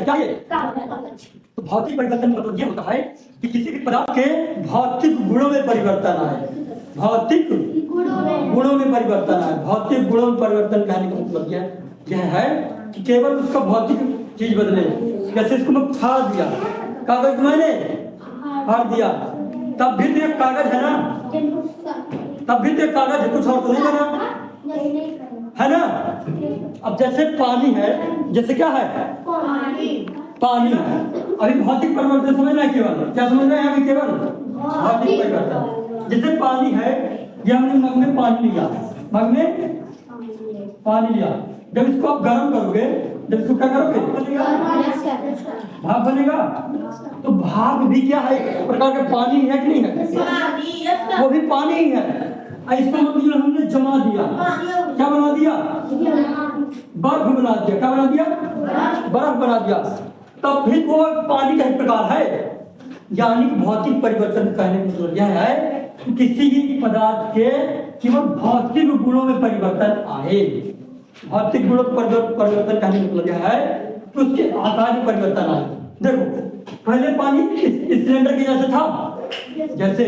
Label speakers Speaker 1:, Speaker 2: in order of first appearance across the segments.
Speaker 1: क्या ये? तो भौतिक परिवर्तन मतलब ये होता है कि किसी भी पदार्थ के भौतिक गुणों में परिवर्तन आए। भौतिक गुणों में परिवर्तन आए। भौतिक गुणों में परिवर्तन कहने का मतलब यह है कि केवल उसका भौतिक चीज बदले। जैसे इसको मैं फाड़ दिया, कागज मैंने फाड़ दिया, तब भी तो एक कागज है ना, तब भी तो एक कागज है, कुछ और तो नहीं बना, है ना। अब जैसे पानी है, जैसे क्या है? पानी है। अभी भौतिक परिवर्तन समझना है, केवल क्या समझना है अभी? केवल भौतिक परिवर्तन। जैसे पानी है, ये हमने मग में पानी लिया, मग में पानी लिया, जब इसको आप गर्म करोगे, जब इसको क्या करोगे? भाप बनेगा। तो भाप भी क्या है? एक प्रकार का पानी है कि नहीं है? वो भी पानी ही है। इसको मतलब हमने जमा दिया, क्या बना दिया? बर्फ बना दिया। क्या बना दिया? बर्फ बना दिया। तब भी वो पानी का एक प्रकार है। यानी भौतिक परिवर्तन कहने का मतलब यह है कि किसी भी पदार्थ के केवल भौतिक गुणों में परिवर्तन आए। भौतिक गुणों परिवर्तन कहने का मतलब यह है कि उसके आकार में परिवर्तन आए। देखो, पहले पानी इस सिलेंडर के जैसे था, जैसे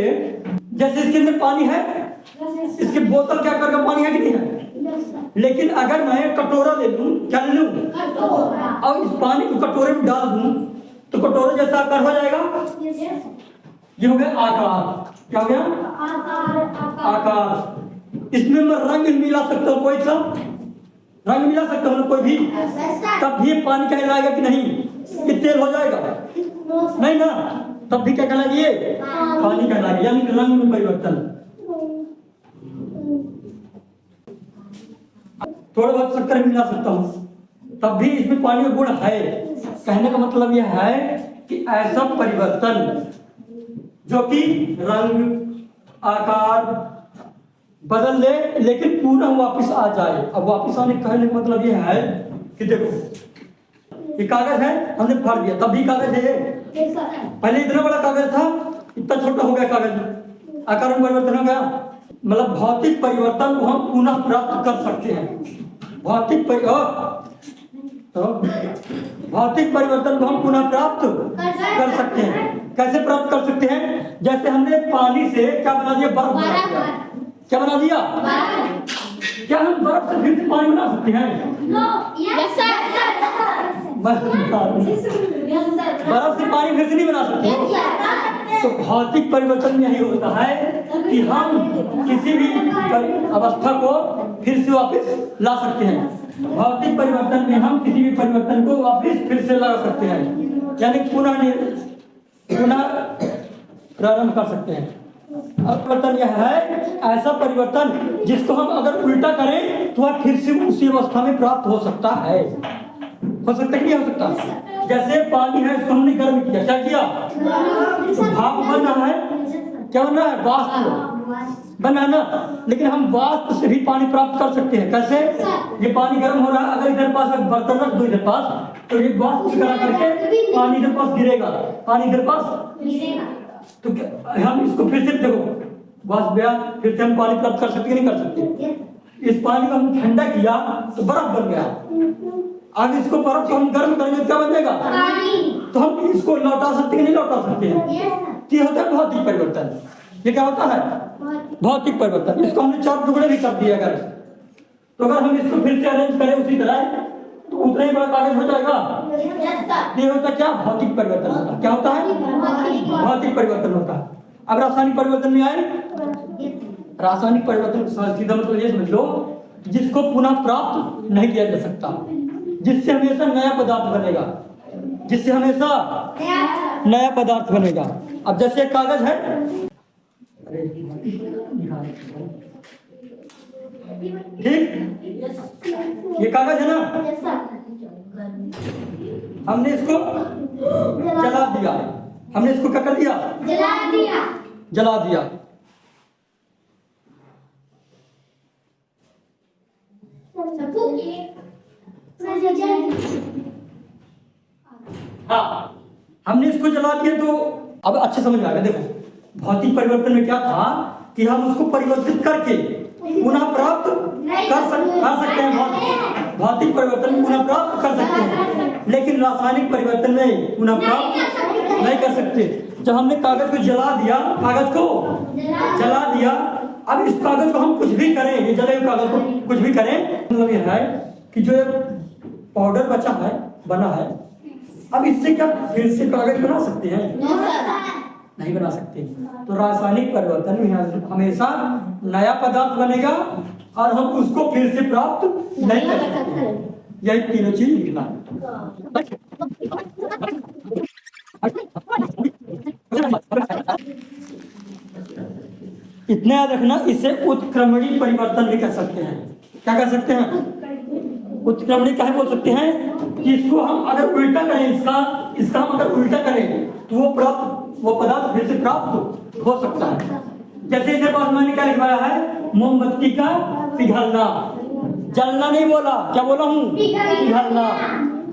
Speaker 1: इसके अंदर पानी है, इसके बोतल क्या करके पानी है कि नहीं है? लेकिन अगर मैं कटोरा ले लूं, क्या ले लूं? और इस पानी को कटोरे में डाल दूं, तो कटोरे जैसा आकार हो जाएगा। ये हो गया आकार। क्या हो गया? आकार। इसमें मैं रंग मिला सकता हूं, कोई सा रंग मिला सकता हूं कोई भी, तब भी पानी कहलाएगा कि नहीं? ये तेल हो जाएगा? नहीं ना, तब भी क्या कहलाएगा? ये पानी कहलाएगा। यानी रंग में परिवर्तन। थोड़ा बहुत शक्कर मिला सकता हूं, तब भी इसमें पानी का गुण है। कहने का मतलब यह है कि ऐसा परिवर्तन जो कि रंग आकार बदल ले, लेकिन पुनः वापस आ जाए। अब वापस आने कहने का मतलब यह है कि देखो, ये कागज है, हमने फाड़ दिया, तब भी कागज है। पहले इतना बड़ा कागज था, इतना छोटा हो गया कागज, आकार में परिवर्तन हो गया। मतलब भौतिक परिवर्तन को हम पुनः प्राप्त कर सकते हैं। भौतिक परिवर्तन को हम पुनः प्राप्त कर सकते हैं। कैसे प्राप्त कर सकते हैं? जैसे हमने पानी से क्या बना दिया? बर्फ बना दिया। क्या बना दिया? क्या हम बर्फ से फिर से पानी बना सकते हैं? बर्फ से पानी फिर से नहीं बना सकते। तो भौतिक परिवर्तन यही होता है कि हम किसी भी अवस्था को फिर से वापस ला सकते हैं। भौतिक परिवर्तन में हम किसी भी परिवर्तन को वापस फिर से ला सकते हैं, यानी पुनः प्रारंभ कर सकते हैं। अब परिवर्तन यह है ऐसा परिवर्तन जिसको हम अगर उल्टा करें तो वह फिर से उसी अवस्था में प्राप्त हो सकता है। हो सकता है, नहीं हो सकता? जैसे पानी है, इसको हमने गर्म किया, क्या किया? तो भाप बन रहा है। क्या बन रहा है? वाष्प बना ना। लेकिन हम वाष्प से भी पानी प्राप्त कर सकते हैं। कैसे? ये पानी गर्म हो रहा है, अगर इधर पास बर्तन रख दो इधर पास, तो ये वाष्प करके पानी इधर पास गिरेगा, पानी इधर पास। तो हम इसको फिर से देखो, वाष्प गया, फिर से हम पानी प्राप्त कर सकते नहीं कर सकते? इस पानी को हम ठंडा किया तो बर्फ बन गया। अब इसको बर्फ को हम गर्म करेंगे तो क्या बन जाएगा? तो हम इसको लौटा सकते हैं नहीं लौटा सकते हैं? ये होता है भौतिक परिवर्तन। ये क्या होता है? भौतिक परिवर्तन। इसको हमने 4 टुकड़े भी कर दिए अगर, तो अगर हम इसको फिर से अरेंज करें उसी तरह, तो उतना ही बड़ा कागज हो जाएगा। ये होता क्या? भौतिक परिवर्तन होता है। क्या होता है? भौतिक परिवर्तन होता है। अब रासायनिक परिवर्तन में आए, रासायनिक परिवर्तन सीधा मतलब ये समझ लो जिसको पुनः प्राप्त नहीं किया जा सकता, जिससे हमेशा नया पदार्थ बनेगा, जिससे हमेशा नया पदार्थ बनेगा। अब जैसे कागज है, ठीक, ये कागज है ना, हमने इसको जला दिया, हमने इसको क्या कर दिया? जला दिया। हाँ, हमने इसको जला दिया। तो अब अच्छे समझ में आ गया। देखो भौतिक परिवर्तन में क्या था कि हम उसको परिवर्तित करके पुनः प्राप्त कर सकते हैं। भौतिक परिवर्तन पुनः प्राप्त कर सकते हैं। लेकिन रासायनिक परिवर्तन में पुनः प्राप्त नहीं कर सकते। जब हमने कागज को जला दिया, कागज को जला दिया, अब इस कागज को हम कुछ भी करें, ये जले हुए कागज को कुछ भी करें, मतलब ये है कि जो पाउडर बचा है, बना है, अब इससे क्या फिर से कागज बना सकते हैं? नहीं बना सकते। तो रासायनिक परिवर्तन में हमेशा नया पदार्थ बनेगा और हम उसको फिर से प्राप्त नहीं कर सकते। यही तीनों चीज लिखना है। इतना याद रखना, इसे उत्क्रमणीय परिवर्तन भी कह सकते हैं। क्या कह सकते हैं? उत्क्रमणीय क्या बोल सकते हैं कि इसको हम अगर उल्टा करें, इसका हम अगर उल्टा करें तो वो पदार्थ फिर से प्राप्त हो सकता है। जैसे इधर पास मैंने क्या लिखवाया है, मोमबत्ती का पिघलना, जलना नहीं बोला, क्या बोला हूँ? पिघलना।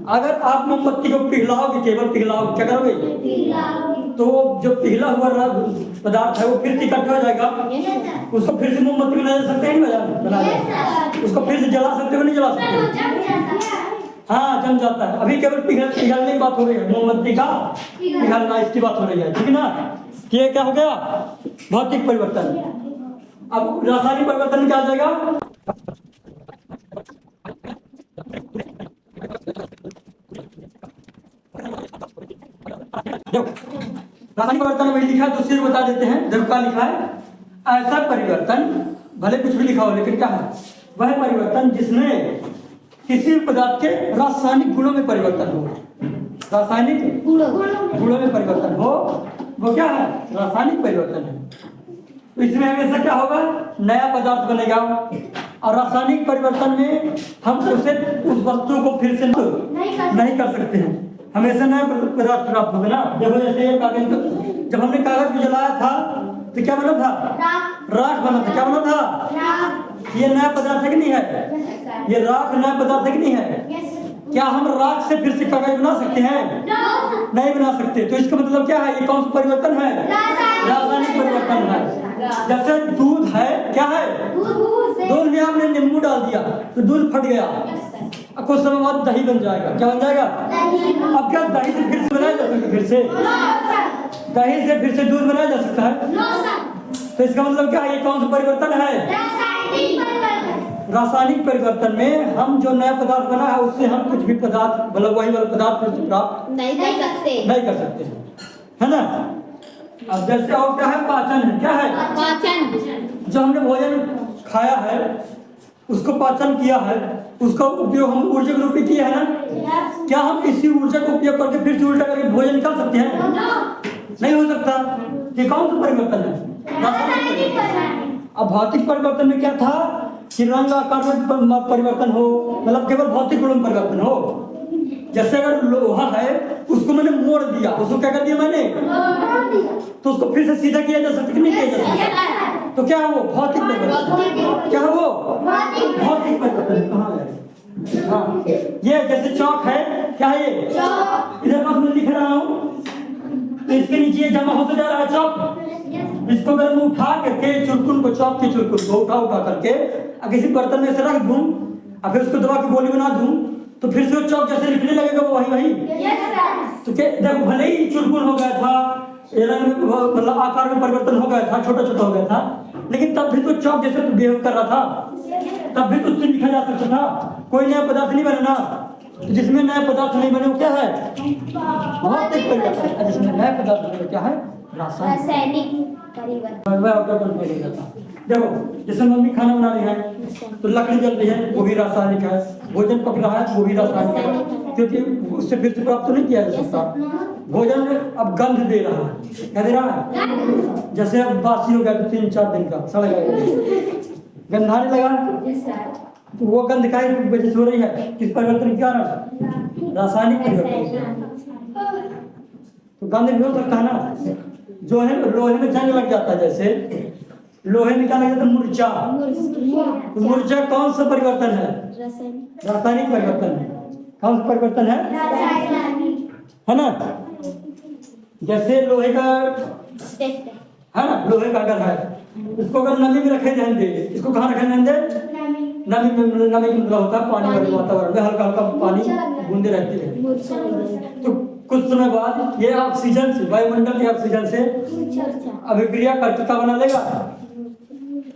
Speaker 1: अगर आप मोमबत्ती को पिघलाओगे, केवल पिघलाओगे, क्या करोगे? तो जो पिघला हुआ पदार्थ है वो फिर इकट्ठा हो जाएगा, उसको फिर से मोमबत्ती बनाया जा सकता है, नहीं बनाया? उसको फिर से जला सकते हो, नहीं जला सकते? हाँ, जम जाता है। अभी केवल पिघलने की बात हो रही है, मोमबत्ती का पिघलना, इसकी बात हो रही है, ठीक है ना? ये क्या हो गया? भौतिक परिवर्तन। अब रासायनिक परिवर्तन क्या आ जाएगा? रासायनिक परिवर्तन में लिखा है, दूसरी बता देते हैं। देखो क्या लिखा है, ऐसा परिवर्तन, भले कुछ भी लिखा हो लेकिन क्या है, वह परिवर्तन जिसमें किसी भी पदार्थ के रासायनिक गुणों में परिवर्तन हो। रासायनिक गुणों में परिवर्तन हो, वो क्या है? रासायनिक परिवर्तन है। तो इसमें हमेशा क्या होगा? नया पदार्थ बनेगा और रासायनिक परिवर्तन में हम उस वस्तु को फिर से नहीं कर सकते हैं, हमेशा नया पदार्थ प्राप्त होगा ना। देखो जैसे कागज, जब हमने कागज को जलाया था तो क्या बना था? राख बना था। क्या बना था? ये नया पदार्थ है कि नहीं है? ये राख नया पदार्थ है कि नहीं है? क्या हम राख से फिर से कागज बना सकते हैं? नहीं बना सकते। तो इसका मतलब क्या है? ये कौन सा परिवर्तन है? रासायनिक परिवर्तन है। जैसे दूध है, क्या है? दूध में आपने नींबू डाल दिया तो दूध फट गया, कुछ समय बाद दही बन जाएगा। क्या बन जाएगा? अब क्या दही से फिर से बनाया जा सकता है? फिर से दही से फिर से दूध बनाया जा सकता है? तो इसका मतलब क्या है? ये कौन सा परिवर्तन है? रासायनिक परिवर्तन में हम जो नया पदार्थ बना है उससे हम कुछ भी पदार्थ, मतलब वही वाला पदार्थ फिर से प्राप्त नहीं कर सकते, है ना? अब जैसे और क्या है? पाचन है। क्या है? पाचन। जो हमने भोजन खाया है, उसको पाचन किया है, उसका उपयोग हम ऊर्जा के रूप में किया है ना? क्या हम इसी ऊर्जा का उपयोग करके फिर से उल्टा करके भोजन निकाल सकते हैं? नहीं हो सकता। ये कौन सा परिवर्तन है? अब भौतिक परिवर्तन में क्या था कि रंग आकार में परिवर्तन हो, मतलब केवल भौतिक गुण में परिवर्तन हो। जैसे अगर लोहा है, उसको मैंने मोड़ दिया, उसको क्या कर दिया मैंने? तो उसको फिर से सीधा किया जा सकता है कि नहीं किया जा सकता? तो क्या है वो? भौतिक परिवर्तन। क्या है वो? भौतिक परिवर्तन। कहाँ है? हाँ, ये जैसे चौक है, क्या है ये? इधर पास मैं लिख रहा हूँ तो इसके नीचे ये जमा होता जा रहा है चौक। इसको अगर मैं उठा करके चुरकुन को, चौक के चुरकुन को उठा करके किसी बर्तन में से रख दूं और फिर उसको दबा के गोली बना दूं तो फिर से वो चौक जैसे लिखने लगेगा वो वही। तो क्या देखो, भले ही चुरकुन हो गया था, रंग मतलब आकार में परिवर्तन हो गया था, छोटा छोटा हो गया था, लेकिन तब भी तो चौक जैसे बिहेव कर रहा था, तब भी तो उससे लिखा जा सकता था। कोई नया पदार्थ नहीं बना ना। जिसमें नया पदार्थ नहीं बने वो क्या है? भौतिक परिवर्तन। जिसमें नया पदार्थ बने क्या है? रासायनिक परिवर्तन। देखो जैसे मम्मी खाना बना रही है तो लकड़ी जल रही है, वो भी रासायनिक है। भोजन पक रहा है, वो भी रासायनिक है, क्योंकि उससे फिर से प्राप्त नहीं किया जा सकता। भोजन अब गंध दे रहा है, क्या दे रहा है? जैसे अब बासी हो गया तो 3-4 दिन का सड़ गया, गंधाने लगा, तो वो गंध का वजह से हो रही है। किस परिवर्तन क्या रहा? रासायनिक परिवर्तन। तो गंध भी हो सकता है ना। जो है लोहे में जंग लग जाता है, जैसे लोहे में क्या लग जाता है? मूर्छा। तो मूर्छा कौन सा परिवर्तन है? रासायनिक परिवर्तन है। कौन सा परिवर्तन है ना? जैसे लोहे का है ना, लोहे का अगर है, इसको अगर नली में रखे जाएंगे, इसको कहाँ रखे जाएंगे? नमी में मतलब होता है पानी वाले वातावरण में हल्का हल्का पानी बूंदे रहती है। तो कुछ समय बाद ये ऑक्सीजन से, वायुमंडल के ऑक्सीजन से अभिक्रिया करके क्या बना लेगा,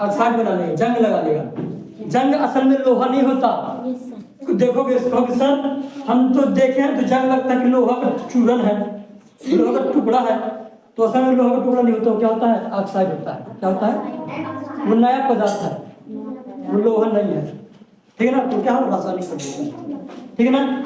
Speaker 1: ऑक्साइड बना लेगा, जंग लगा लेगा। जंग असल में लोहा नहीं होता। देखोगे इसको कि सर हम तो देखे हैं तो जंग लगता है कि लोहा का चूरन है, लोहा का टुकड़ा है, तो असल में लोहा का टुकड़ा नहीं होता। क्या होता है, ऑक्साइड होता है। क्या होता है, वो नया पदार्थ है, वो लोहा नहीं है। ठीक है ना, तो क्या हम रासायनिक पदार्थ, ठीक है ना।